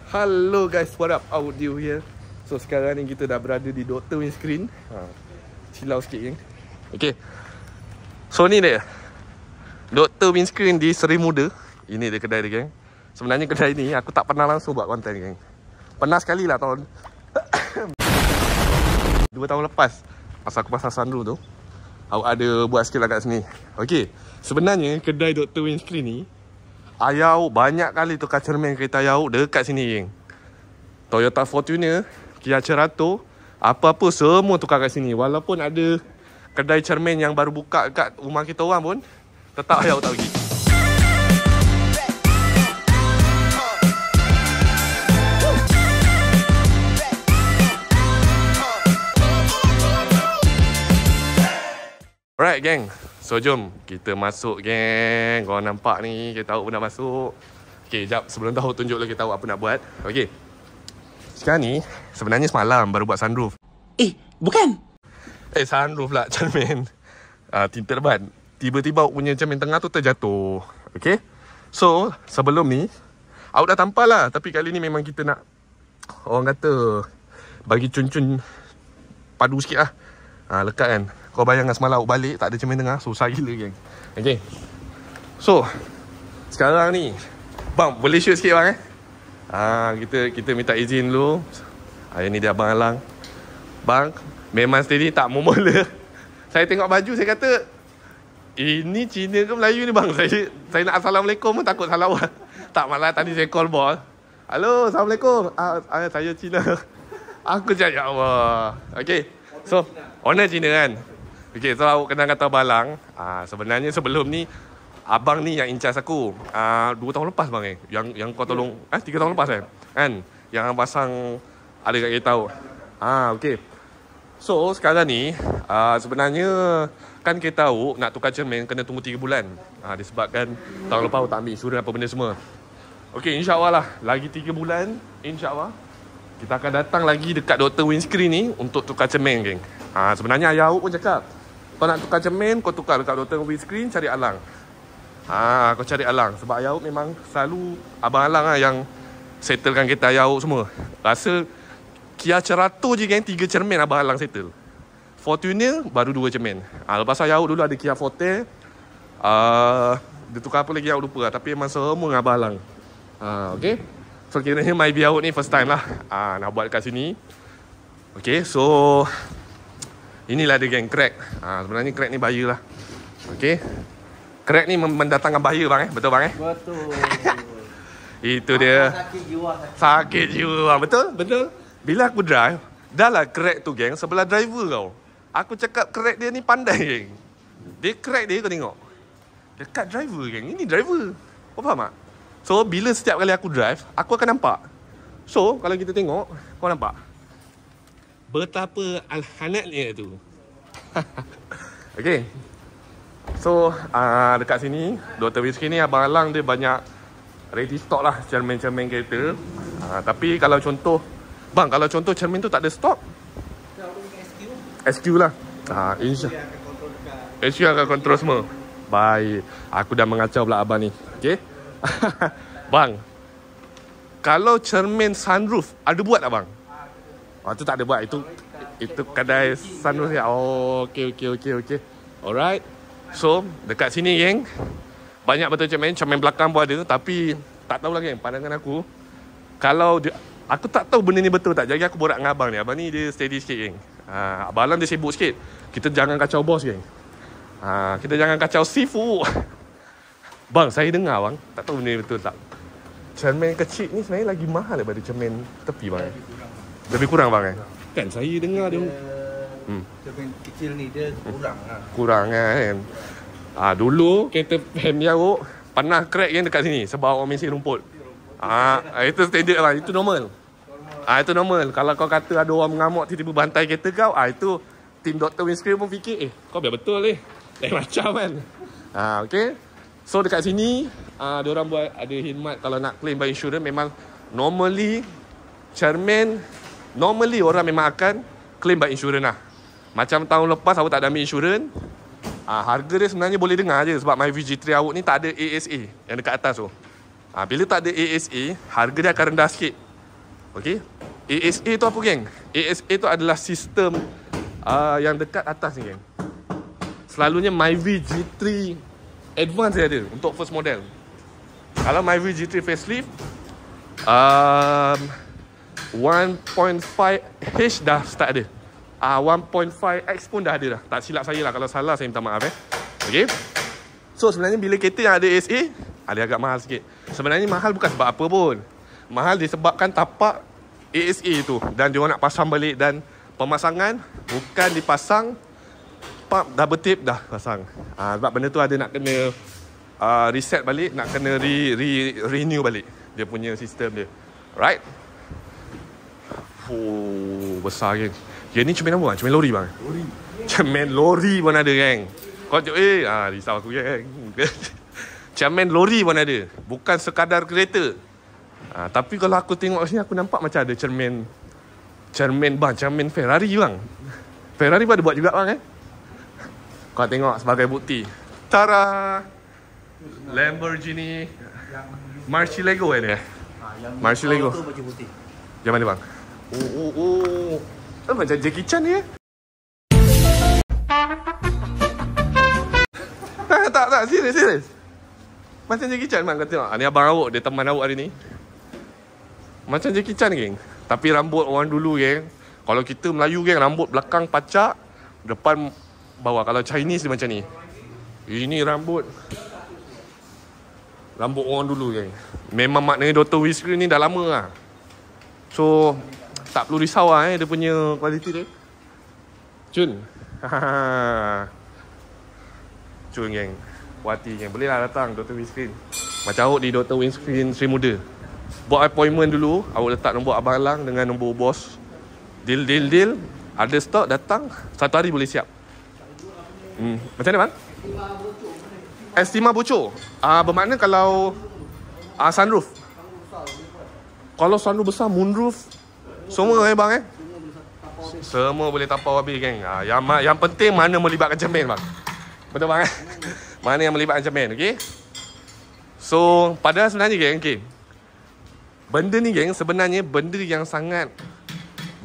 Hello guys, what up? Audio here. So sekarang ni kita dah berada di Dr. Windscreen. Silau sikit geng. Okay. So ni dia Dr. Windscreen di Seri Muda. Ini dia kedai dia geng. Sebenarnya kedai ni aku tak pernah langsung buat konten geng. Pernah sekali lah tahun 2 tahun lepas. Masa aku pasang sunroof tu, aku ada buat sikit lah kat sini. Okay. Sebenarnya kedai Dr. Windscreen ni ayau banyak kali tukar cermin kereta ayau dekat sini geng. Toyota Fortuner, Kia Cerato, apa-apa semua tukar kat sini. Walaupun ada kedai cermin yang baru buka kat rumah kita orang pun, tetap ayau tak pergi. Alright geng, so jom kita masuk geng. Korang nampak ni, kita tahu pun dah masuk. Okay, jap sebelum tahu tunjuk lagi tahu apa nak buat. Okay, sekarang ni sebenarnya semalam baru buat sunroof. Bukan. Sunroof lah, cermin tinted ban. Tiba-tiba awak punya cermin tengah tu terjatuh. Okay, so sebelum ni awak dah tampal lah. Tapi kali ni memang kita nak, orang kata, bagi cun-cun padu sikit lah. Lekat kan. Kau bayangkan semalam awak balik tak ada cermin tengah, susah gila geng. Okay, so sekarang ni bang, boleh shoot sikit bang kita minta izin dulu. Hari ni dia abang Alang. Bang, memang steady tak mau mula. Saya tengok baju, saya kata ini Cina ke Melayu ni bang? Saya nak Assalamualaikum pun takut salah awak. Tak, malah tadi saya call bos. Halo, Assalamualaikum. Saya Cina. Aku cakap, ya Allah. Okay, so owner Cina kan. Okay, so awak kena kata abang Alang. Sebenarnya sebelum ni abang ni yang in charge aku 2 tahun lepas bang yang kau tolong 3 tahun lepas kan, yang pasang ada kat kita tahu. Okay, so sekarang ni sebenarnya kan kita tahu nak tukar cermin kena tunggu 3 bulan. Disebabkan tahun lepas aku tak ambil insurans apa benda semua. Okay, insyaAllah lah lagi 3 bulan insyaAllah kita akan datang lagi dekat Dr. Windscreen ni untuk tukar cermin geng. Sebenarnya ayah aku pun cakap, kau nak tukar cermin, kau tukar dekat Dr. Windscreen, cari Alang. Kau cari Alang. Sebab ayah memang selalu abang Alang lah yang settlekan kereta ayah semua. Rasa Kia Cerato je geng, 3 cermin abang Alang settle. Fortuner baru 2 cermin. Lepas ayah dulu ada Kia Forte. Dia tukar apa lagi ayah lupa lah. Tapi memang semua dengan abang Alang. Okay, so kiranya my biaut ni first time lah nak buat kat sini. Okay, so inilah dia geng, crack. Sebenarnya crack ni bahaya lah. Okay, crack ni mendatangkan bahaya bang betul bang Betul. Itu dia. Sakit jiwa. Betul, betul. Bila aku drive, dah lah crack tu geng sebelah driver kau. Aku cakap crack dia ni pandai geng. Dia crack dia kau tengok. Dekat driver geng. Ini driver. Kau faham tak? So bila setiap kali aku drive, aku akan nampak. So kalau kita tengok, kau nampak betapa alhanatnya tu. Okay, so dekat sini Dr. Windscreen ni abang Alang dia banyak ready stock lah cermin-cermin kereta. Tapi kalau contoh bang, kalau contoh cermin tu tak ada stock, SQ lah. SQ akan kontrol semua. Baik, aku dah mengacau pula abang ni. Okay. Bang, kalau cermin sunroof ada buat tak bang? Tu tak ada buat. Itu kedai sunroof ya. Okay. Alright. So dekat sini geng, banyak betul cermin belakang pun ada. Tapi tak tahulah geng, pandangan aku, kalau aku tak tahu benda ni betul tak. Jadi aku borak dengan abang ni. Abang ni dia steady sikit geng. Abang Alang dia sibuk sikit. Kita jangan kacau bos geng. Kita jangan kacau sifu. Bang, saya dengar bang, tak tahu benda ni betul tak, cermin kecil ni sebenarnya lagi mahal daripada cermin tepi bang. Lebih kurang bang kan? Saya dengar dia Cermin kecil ni dia kurang kan. Dulu kereta fan dia pernah crack yang dekat sini sebab orang mesin rumput. Itu standard bang, itu normal. Itu normal. Kalau kau kata ada orang mengamuk tiba-tiba bantai kereta kau, itu tim Dr. Windscreen pun fikir, kau biar betul macam kan. Okay, so dekat sini diorang buat ada khidmat kalau nak claim by insurance. Memang normally cermin, normally orang memang akan claim by insurance lah. Macam tahun lepas awak tak ada ambil insurance, harga dia sebenarnya boleh dengar je. Sebab MyVG3 awak ni tak ada ASA yang dekat atas tu. Bila tak ada ASA, harga dia akan rendah sikit. Okay. ASA tu apa geng? ASA tu adalah sistem yang dekat atas ni geng. Selalunya Myvi G3 Advance dia ada untuk first model. Kalau Myvi G3 facelift 1.5H dah start ada. 1.5X pun dah ada dah. Tak silap saya lah. Kalau salah saya minta maaf Okay. So sebenarnya bila kereta yang ada ASA, dia agak mahal sikit. Sebenarnya mahal bukan sebab apa pun. Mahal disebabkan tapak ASA tu. Dan diorang nak pasang balik. Dan pemasangan bukan dipasang pump double tape dah pasang. Sebab benda tu ada nak kena reset balik. Nak kena renew balik dia punya sistem dia. Right. Besar geng. Yang ni cermin apa bang? Cermin lori bang? Lori. Cermin lori pun ada geng. Kau tengok risau aku geng. Cermin lori pun ada. Bukan sekadar kereta. Tapi kalau aku tengok sini aku nampak macam ada cermin bang, cermin Ferrari bang. Ferrari pun ada buat juga bang Kau tengok sebagai bukti. Tara. Lamborghini Murcielago ni Murcielago. Yang mana bang? Macam Jackie Chan ni Tak, serius. Macam Jackie Chan bang, kau tengok. Ni abang awak, dia teman awak hari ni. Macam Jackie Chan geng. Tapi rambut orang dulu geng. Kalau kita Melayu geng, rambut belakang pacak, depan bawah. Kalau Chinese dia macam ni. Ini rambut orang dulu geng. Memang maknanya Dr. Whisker ni dah lama lah. So tak perlu risau lah dia punya kualiti dia. Cun. Cun geng. Puati geng. Boleh lah datang Dr. Windscreen. Macam awak di Dr. Windscreen Sri Muda. Buat appointment dulu. Awak letak nombor abang Alang dengan nombor bos. Deal. Ada stok datang. 1 hari boleh siap. Macam mana bang? Estima bocor. Bermakna kalau sunroof. Kalau sunroof besar, moonroof, semua bang semua boleh tapau habis geng. Yang penting mana melibatkan cermin bang. Betul bang Mana yang melibatkan cermin, okey? So, padahal sebenarnya geng, okey. Benda ni geng, sebenarnya benda yang sangat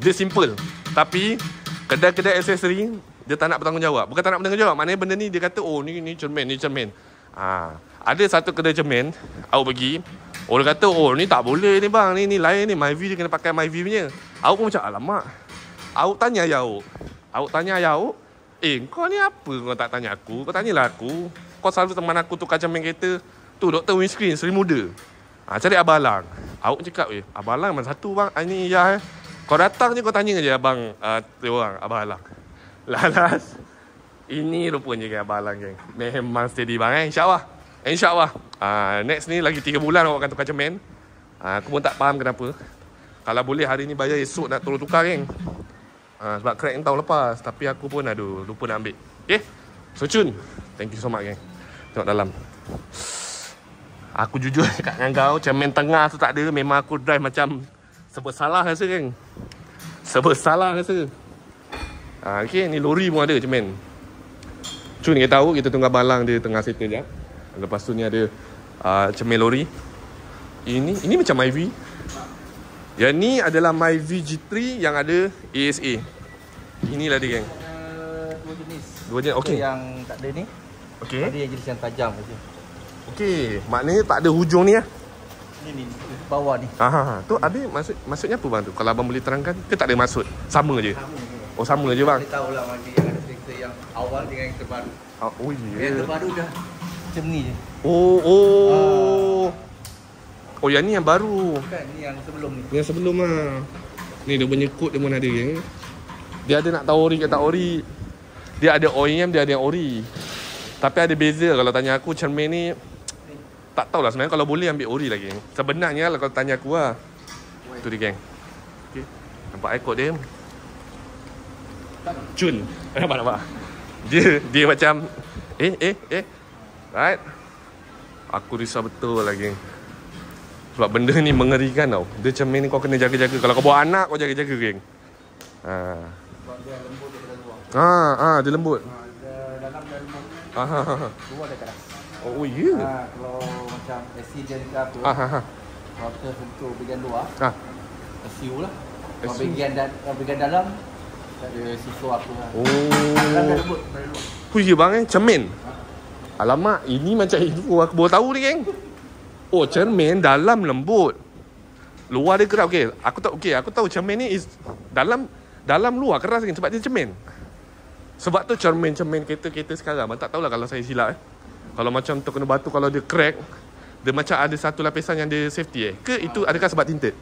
dia simple. Tapi kedai-kedai aksesori dia tak nak bertanggungjawab. Bukan tak nak bertanggungjawab, maknanya benda ni dia kata ni cermin. Ada satu kedai cermin awak pergi, orang kata ni tak boleh ni bang, ni lain ni, Myvi dia kena pakai Myvi punya. Awak pun macam alamak. Awak tanya ayah awak, kau ni apa kau tak tanya aku? Kau tanyalah aku. Kau selalu teman aku tukar cermin kereta. Tu Dr. Windscreen Sri Muda. Cari Abang Alang. Awak cakap Abang Alang mana satu bang? Ini ya. Kau datang je kau tanya je abang orang Abang Alang. Lalas ini rupanya geng Abang Alang geng. Memang steady bang InsyaAllah. Next ni lagi 3 bulan awak akan tukar cermin. Aku pun tak faham kenapa. Kalau boleh hari ni bayar, esok nak turun tukar geng. Sebab crack tahun lepas. Tapi aku pun lupa nak ambil. Okay. So Cun, thank you so much geng. Tengok dalam. Aku jujur kat dengan kau, cermin tengah tu tak ada. Memang aku drive macam sebab salah rasa geng. Okay, ni lori pun ada cermin. Cun kita tahu, kita tunggu Abang Alang dia tengah settle je. Lepas tu ni ada cermin lori. Ini macam Myvi. Yang ni adalah Myvi G3 yang ada ASA. Inilah dia geng. Dua jenis. Okey. Yang tak ada ni. Okey. Ada yang jenis yang tajam saja. Okey, maknanya tak ada hujung ni lah. Ni bawah ni. Tu ada maksudnya apa bang tu? Kalau abang boleh terangkan ke tak ada maksud? Sama je. Sama je bang. Kita tahulah macam yang ada cerita yang awal dengan yang terbaru. Yang terbaru dah macam ni je. Yang ni yang baru. Bukan, ni yang sebelum ni. Yang sebelum lah. Ni dia punya kod dia pun ada geng. Dia ada nak tahu ori ke tak ori. Dia ada OEM, dia ada yang ori. Tapi ada beza kalau tanya aku cermin ni. Tak tahulah sebenarnya, kalau boleh ambil ori lagi. Sebenarnya lah kalau tanya aku lah. Tu dia geng. Okay. Nampak kod dia. Cun. Nampak. Dia macam right. Aku risau betul lah geng. Sebab benda ni mengerikan tau. Dia cermin ni kau kena jaga-jaga. Kalau kau bawa anak kau jaga-jaga geng. Sebab dia lembut daripada luar. Dia lembut. Dalam dia lembut. Luar dia keras. Yeah. Kalau macam accident ke apa. Kalau sentuh bahagian luar. SU lah. SU. Bahagian dalam tak ada siswa apa lah. Oh. Dalam dah lembut. Puih bang cermin. Alamak, ini macam info aku baru tahu ni geng. Oh, cermin dalam lembut. Luar dia keras. Aku tahu cermin ni is dalam luar keras kan sebab dia cermin. Sebab tu cermin kereta sekarang tak tahulah kalau saya silap Kalau macam terkena batu, kalau dia crack, dia macam ada satu lapisan yang dia safety ke itu adakah sebab tinted?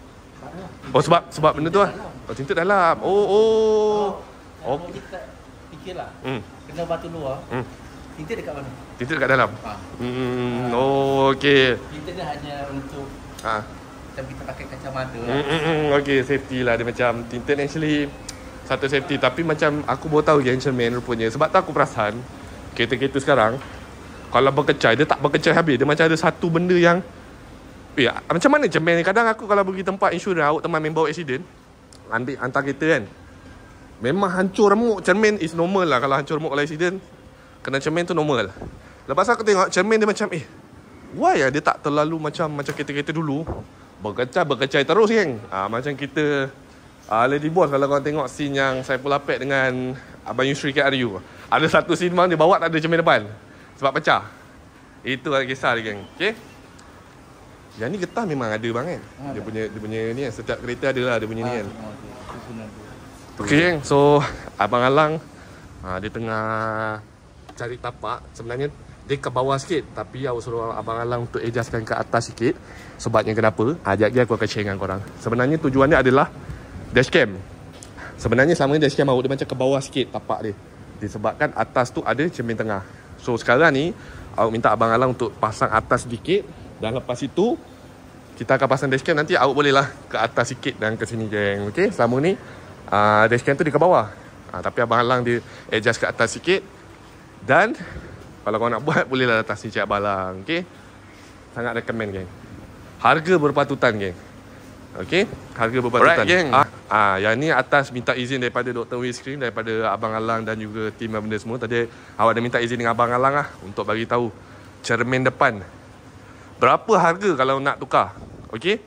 Oh sebab benda tu lah. Oh tinted dalam. Oh. Okey. Kita fikirlah. Kena batu luar. Tinted dekat mana? Tinted dekat dalam. Oh okey. Tinted dia hanya untuk kita pakai kacamata. Okey, safety lah dia macam tinted actually satu safety, tapi macam aku baru tahu yang cermin rupanya. Sebab tu aku perasan kereta-kereta sekarang kalau berkecai, dia tak berkecai habis. Dia macam ada satu benda yang macam mana cermin ni. Kadang aku kalau pergi tempat insurans, awak teman main bawa accident, ambil hantar kereta kan, memang hancur remuk. Cermin is normal lah. Kalau hancur remuk kalau accident, kena cermin tu normal. Lepas aku tengok cermin dia macam why dia tak terlalu macam kereta-kereta dulu berkecai terus kan. Macam kita Lady Boss, kalau korang tengok scene yang Saiful Apek dengan Abang Yusri kat RU, ada satu scene bang dia bawa tak ada cermin depan sebab pecah. Itu lah kisah dia geng. Okay, yang ni getah memang ada bang kan. Dia punya ni kan, setiap kereta ada lah dia punya ni kan. Okay geng, so Abang Alang dia tengah cari tapak. Sebenarnya dia ke bawah sikit, tapi aku suruh Abang Alang untuk adjustkan ke atas sikit. Sebabnya kenapa? Sekejap aku akan share dengan korang. Sebenarnya tujuannya adalah dashcam. Sebenarnya selama ni dashcam awak dia macam ke bawah sikit tapak dia, disebabkan atas tu ada cermin tengah. So sekarang ni awak minta Abang Alang untuk pasang atas sedikit, dan lepas itu kita akan pasang dashcam. Nanti awak bolehlah ke atas sikit dan ke sini geng. Okay, selama ni dashcam tu di ke bawah, tapi Abang Alang dia adjust ke atas sikit. Dan kalau korang nak buat, bolehlah atas ni cik Abang Alang. Okay, sangat recommend geng. Harga berpatutan geng. Okay, harga berpatutan. Alright geng, yang ni atas minta izin daripada Dr. Windscreen, daripada Abang Alang dan juga tim benda semua. Tadi awak dah minta izin dengan Abang Alang lah untuk bagi tahu cermin depan berapa harga kalau nak tukar. Okay,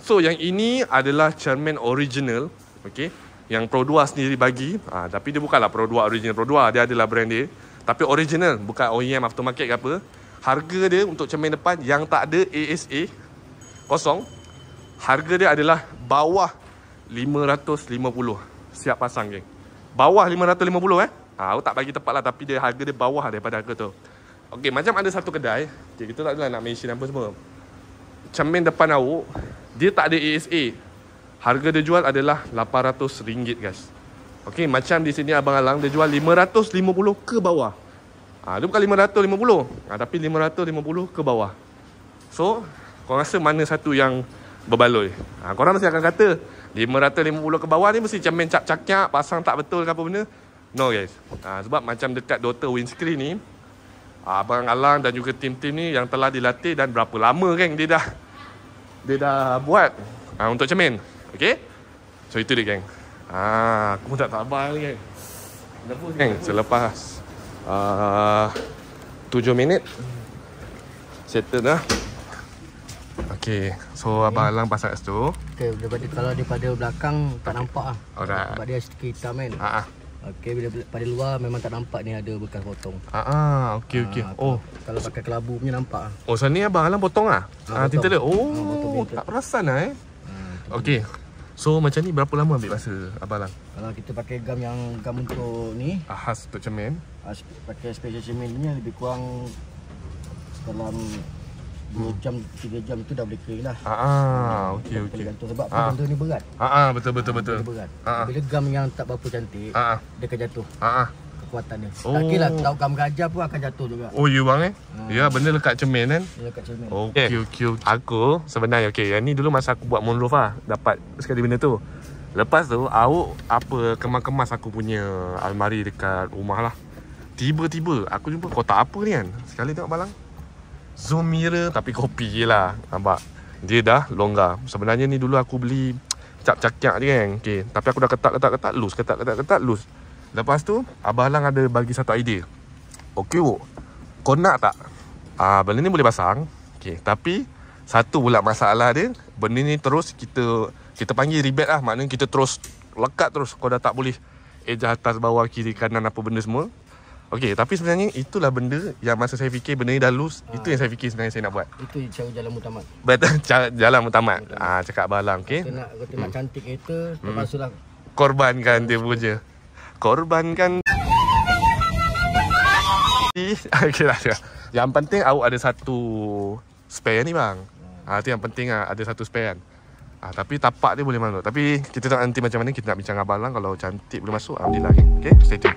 so yang ini adalah cermin original. Okay, yang Pro 2 sendiri bagi. Tapi dia bukanlah Pro 2 original. Pro 2 dia adalah brand dia, tapi original, bukan OEM aftermarket ke apa. Harga dia untuk cermin depan yang tak ada ASA kosong, harga dia adalah bawah 550. Siap pasang geng. Bawah 550 aku tak bagi tepat lah, tapi dia harga dia bawah daripada harga tu. Okay, macam ada satu kedai, okay, kita tak adalah nak mention apa semua, cermin depan awak dia tak ada ASA. Harga dia jual adalah RM800 guys. Okay, macam di sini Abang Alang dia jual 550 ke bawah. Dia bukan 550, tapi 550 ke bawah. So korang rasa mana satu yang berbaloi? Korang mesti akan kata 550 ke bawah ni mesti cermin cap-cakap, pasang tak betul ke apa benda. No guys, sebab macam dekat Dr. Windscreen ni, Abang Alang dan juga tim-tim ni yang telah dilatih, dan berapa lama kan dia dah buat untuk cermin. Okay, so itu dia geng. Aku pun tak sabar ni geng. Nervous geng. Selepas 7 minit settle dah. Okay, so Abang Alang pasang kat situ. Okay, kalau daripada belakang tak nampak Alright. Sebab dia sikit hitam kan. Okay, bila pada luar memang tak nampak ni ada bekas potong. Okay. Kalau pakai kelabu punya nampak. Oh, sana ni Abang Alang potong tinta dia. Potong tinta. Tak perasan Okay, so macam ni berapa lama ambil masa Abang Alang? Kalau kita pakai gam untuk ni, khas untuk cermin, pakai special cermin ni lebih kurang dalam 2 jam 3 jam tu dah boleh kering lah. Okay. Sebab benda ni berat. Betul. Berat. Bila gam yang tak berapa cantik, dia akan jatuh. Kekuatan dia. Tak kira lah, tahu gam gajah pun akan jatuh juga. Oh, you bang Ya, benda lekat cermin kan? Ya, lekat cermin. Okay. Aku sebenarnya yang ni dulu masa aku buat moonroof dapat sekali benda tu. Lepas tu awak kemas aku punya almari dekat rumah lah. Tiba-tiba aku jumpa kotak apa ni kan. Sekali tengok balang, zoom mirror tapi kopi je lah. Nampak? Dia dah longgar. Sebenarnya ni dulu aku beli cap-cakyak je kan. Okay. Tapi aku dah ketat loose, ketat loose. Lepas tu Abang Alang ada bagi satu idea. Okay kau nak tak? Benda ni boleh pasang. Okay. Tapi Satu pula masalah dia, benda ni terus kita panggil rebate lah. Maknanya kita terus lekat terus. Kau dah tak boleh eja atas, bawah, kiri, kanan, apa benda semua. Okey, tapi sebenarnya itulah benda yang masa saya fikir benda ni dah loose. Itu yang saya fikir sebenarnya saya nak buat. Itu cara jalan mutamat. Betul, jalan mutamat. Cakap Abang, okey. Kau nak cantik kereta, terpaksalah korbankan dia punya. Korbankan. Okey lah. Yang penting awak ada satu spare ni bang. Itu yang penting lah, ada satu spare kan. Tapi tapak dia boleh masuk. Tapi kita tak nanti macam mana kita nak bincang abang lah. Kalau cantik boleh masuk, alhamdulillah. Okay, stay tune.